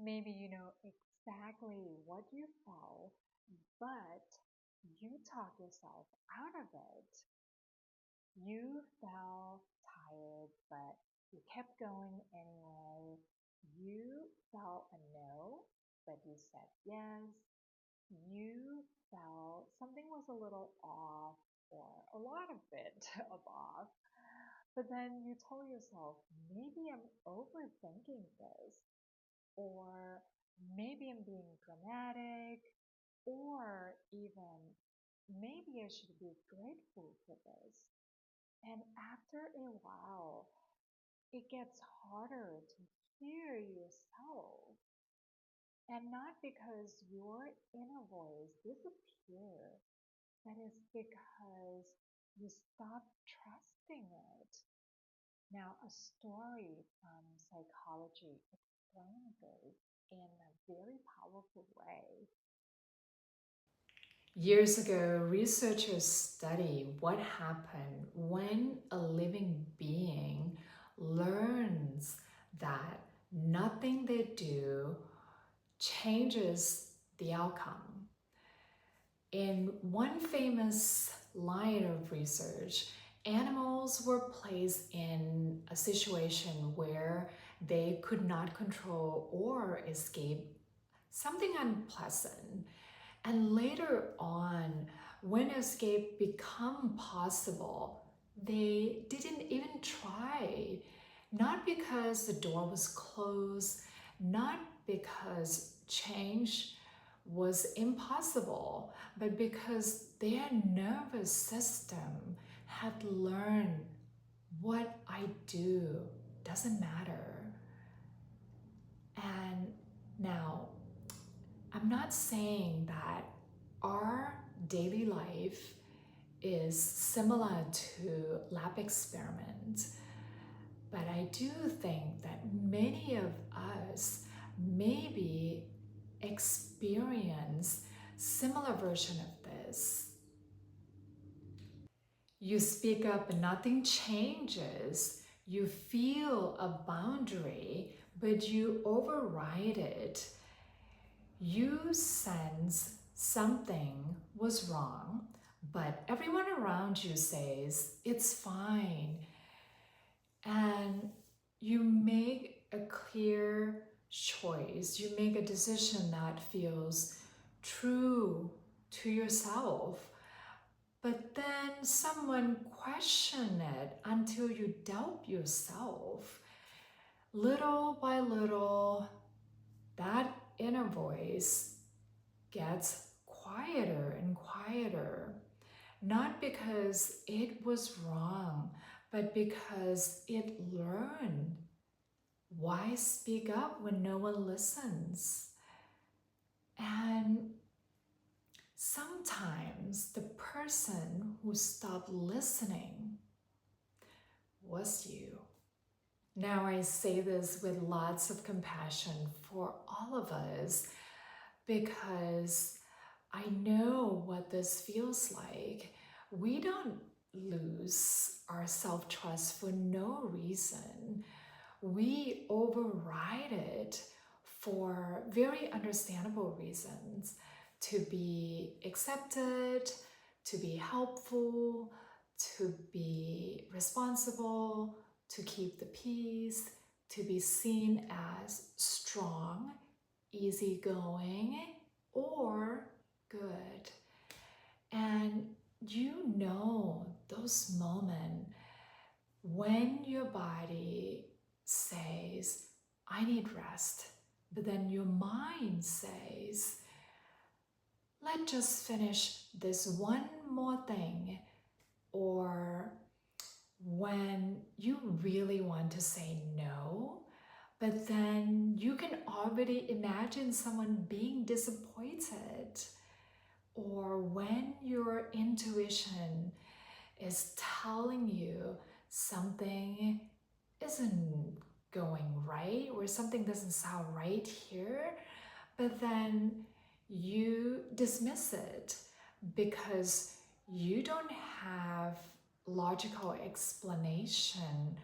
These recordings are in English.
Maybe you know exactly what you felt, but you talk yourself out of it. You felt tired, but you kept going anyway. You felt a no, but you said yes. You felt something was a little off, or a lot of it of off, but then you told yourself, maybe I'm overthinking this, or maybe I'm being dramatic, or even maybe I should be grateful for this. And after a while, it gets harder to hear yourself. And not because your inner voice disappeared, but it's because you stop trusting it. Now, a story from psychology explains this in a very powerful way. Years ago, researchers studied what happened when a living being learns that nothing they do changes the outcome. In one famous line of research, animals were placed in a situation where they could not control or escape something unpleasant. And later on, when escape become possible, they didn't even try. Not because the door was closed, not because change was impossible, but because their nervous system had learned what I do doesn't matter. And now, I'm not saying that our daily life is similar to lab experiments, but I do think that many of us maybe experience similar version of this. You speak up and nothing changes. You feel a boundary, but you override it. You sense something was wrong, but everyone around you says it's fine. And you make a clear choice. You make a decision that feels true to yourself. But then someone question it until you doubt yourself. Little by little, that inner voice gets quieter and quieter, not because it was wrong, but because it learned. Why speak up when no one listens? And sometimes the person who stopped listening was you. Now I say this with lots of compassion for all of us because I know what this feels like. We don't lose our self trust for no reason. We override it for very understandable reasons, to be accepted, to be helpful, to be responsible, to keep the peace, to be seen as strong, easygoing, or good. And you know those moments when your body says, I need rest, but then your mind says, let's just finish this one more thing. Or when you really want to say no, but then you can already imagine someone being disappointed. Or when your intuition is telling you something isn't going right or something doesn't sound right here, but then you dismiss it because you don't have logical explanation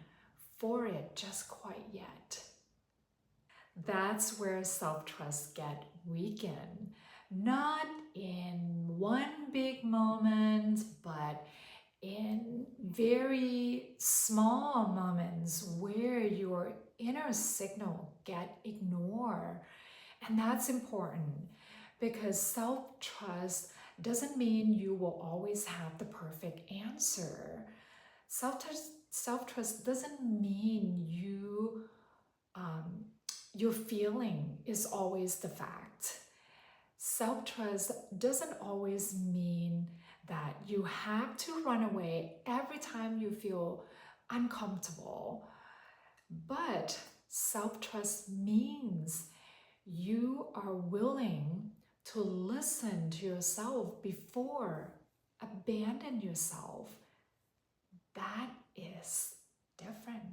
for it just quite yet. That's where self-trust get weakened. Not in one big moment, but in very small moments where your inner signal get ignored. And that's important because self-trust doesn't mean you will always have the perfect answer. Self-trust doesn't mean um, your feeling is always the fact. Self-trust doesn't always mean that you have to run away every time you feel uncomfortable. But self-trust means you are willing to listen to yourself before abandon yourself. That is different.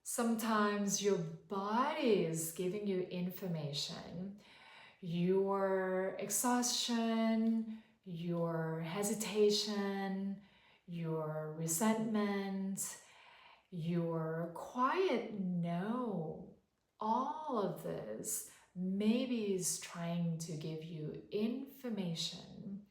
Sometimes your body is giving you information. Your exhaustion, your hesitation, your resentment, your quiet no, all of this maybe is trying to give you information.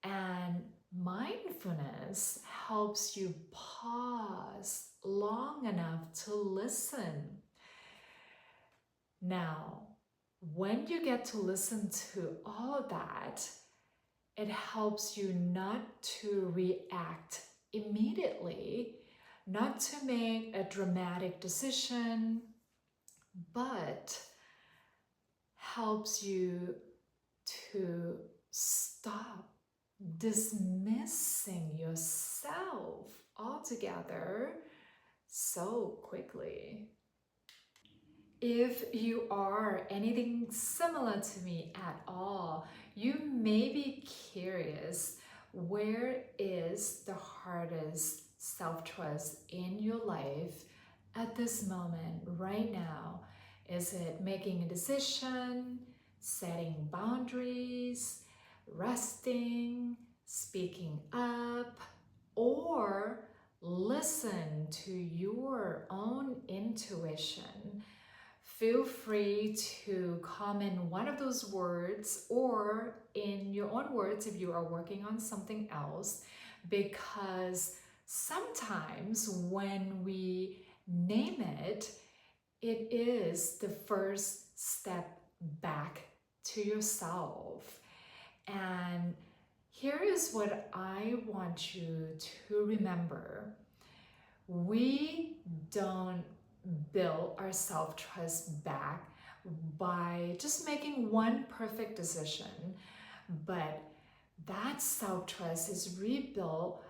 And mindfulness helps you pause long enough to listen. Now, when you get to listen to all of that, it helps you not to react immediately, not to make a dramatic decision, but helps you to stop dismissing yourself altogether so quickly. If you are anything similar to me at all, you may be curious, where is the hardest self-trust in your life at this moment, right now? Is it making a decision, setting boundaries, resting, speaking up, or listen to your own intuition? Feel free to comment one of those words or in your own words if you are working on something else, because sometimes when we name it, it is the first step back to yourself. And here is what I want you to remember. We don't build our self-trust back by just making one perfect decision, but that self-trust is rebuilt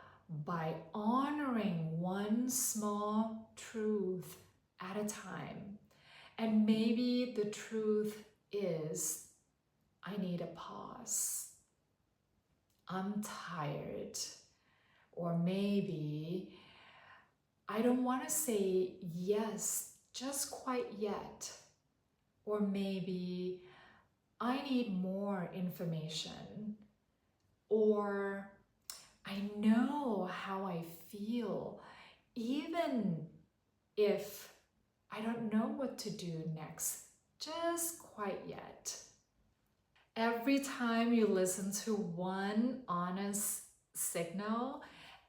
by honoring one small truth at a time. And maybe the truth is, I need a pause. I'm tired. Or maybe I don't want to say yes just quite yet. Or maybe I need more information. Or I know how I feel, even if I don't know what to do next just quite yet. Every time you listen to one honest signal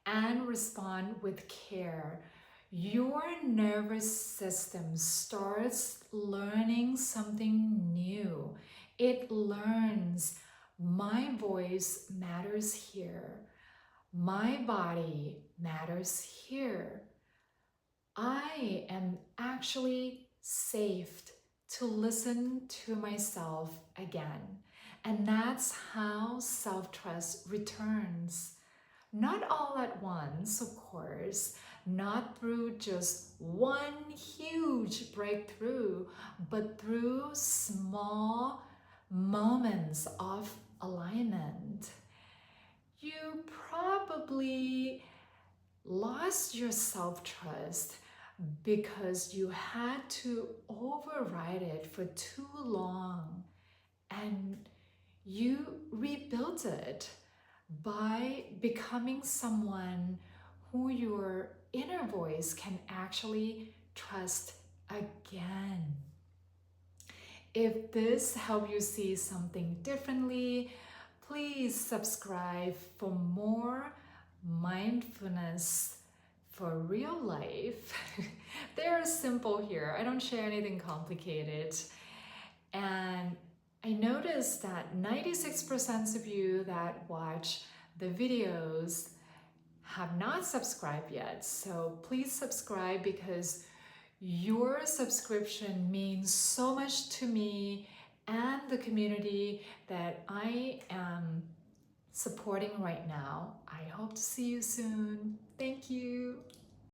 and respond with care, your nervous system starts learning something new. It learns, my voice matters here. My body matters here. I am actually safe to listen to myself again. And that's how self-trust returns. Not all at once, of course, not through just one huge breakthrough, but through small moments of alignment. You probably lost your self-trust because you had to override it for too long, and you rebuilt it by becoming someone who your inner voice can actually trust again. If this helped you see something differently, please subscribe for more mindfulness for real life. They're simple here. I don't share anything complicated. And I noticed that 96% of you that watch the videos have not subscribed yet. So please subscribe because your subscription means so much to me and the community that I am supporting right now. I hope to see you soon. Thank you.